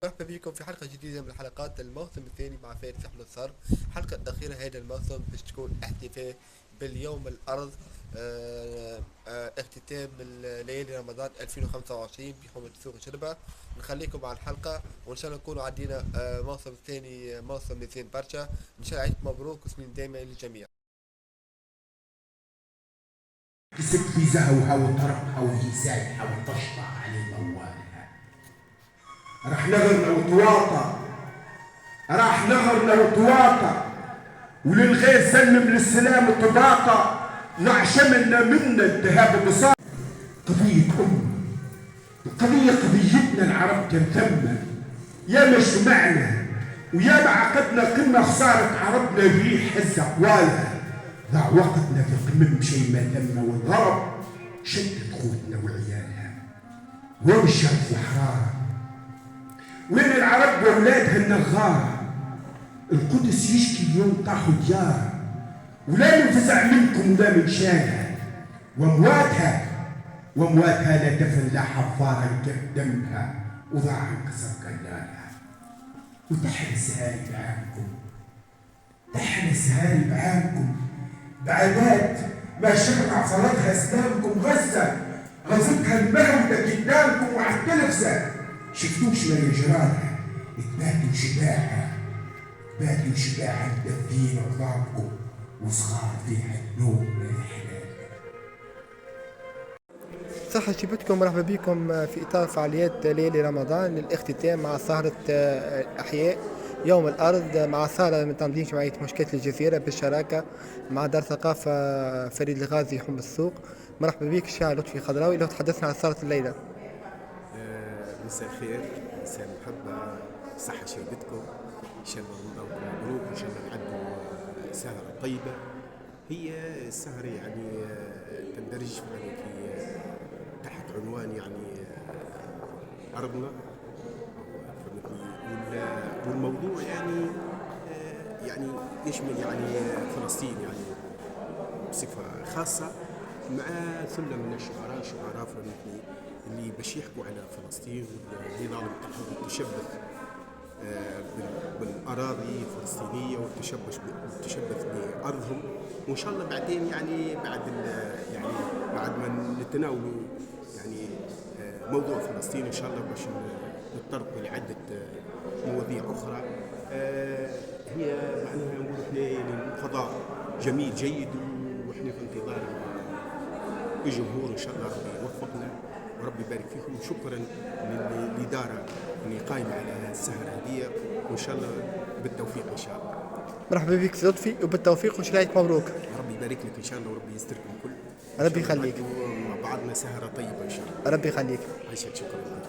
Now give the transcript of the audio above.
مرحبا بكم في حلقة جديدة من حلقات الموسم الثاني مع فايد فحل الصر. الحلقة الأخيرة هذا الموسم باش تكون احتفاء باليوم الأرض. اختتام ليالي رمضان 2025 بحومة سوق شربة. نخليكم على الحلقة وإن شاء الله نكونوا عدينا موسم ثاني، موسم مزيان برشا. إن شاء الله عيد مبروك وسنين دائمة للجميع. كسبت في زهوها وطرقها وهزايها وتشطع على موالها. راح نغرنا وتواطى، راح نغرنا وتواطى، وللغير سلم للسلام الطباقة. نعشمنا منا التهاب بصار. قضية قضيتنا العرب تنثمن. يا ما اجتمعنا ويا ما عقدنا قمة خسارة عربنا بريح هز أقوالها. ضاع وقتنا في قمم شيء ما تم، والغرب شتت خوتنا وعيالها. وين الشرف وحرارة؟ وين العرب واولادها النغارة؟ القدس يشكي اليوم طاحوا ديارها، ولا ننفزع منكم ولا من شانها. وامواتها لا تفن لا حفارة يكب دمها، وضاع انكسر كنانها. وتحن السهاري بعامكم بعدات ما شرع صلاتها اسلامكم. غزتها المهودة قدامكم وعلى التلفزة. شفتوش ما يجرالها؟ تباتوا شباعة مدفين اقضامكم، وصغار فيها النوم من الحلال. صحة شبتكم، مرحبا بكم في إطار فعاليات ليالي رمضان للاختتام مع سهرة أحياء يوم الأرض، مع سهرة من تنظيم جمعية مشكلة الجزيرة بالشراكة مع دار ثقافة فريد الغازي حم السوق. مرحبا بك الشاعر لطفي خضراوي، لو تحدثنا عن سهرة الليلة. مساء الخير، مساء المحبة، صحة شربتكم، إن شاء الله رمضانكم مبروك، إن شاء الله نعدوا سهرة طيبة. هي السهرة يعني تندرج يعني في تحت عنوان يعني أرضنا، والموضوع يعني يشمل يعني فلسطين يعني بصفة خاصة، مع ثلة من شعراء فلسطين اللي باش يحكوا على فلسطين والنظام التحرر والتشبث بالأراضي الفلسطينية والتشبث بأرضهم. وإن شاء الله بعدين يعني بعد ما نتناولوا يعني موضوع فلسطين إن شاء الله باش نتطرقوا لعدة مواضيع أخرى. هي معناها نقول احنا يعني فضاء جميل جيد، واحنا في انتظار الجمهور ان شاء الله ربي يوفقنا وربي يبارك فيكم. شكرا للإدارة اللي قايمة على السهرة هذه، وان شاء الله بالتوفيق ان شاء الله. مرحبا بك سي لطفي وبالتوفيق وشرايك مبروك. ربي يبارك لك ان شاء الله وربي يستركم الكل. ربي يخليك. مع بعضنا سهرة طيبة ان شاء الله. ربي يخليك. عايشك، شكرا لك.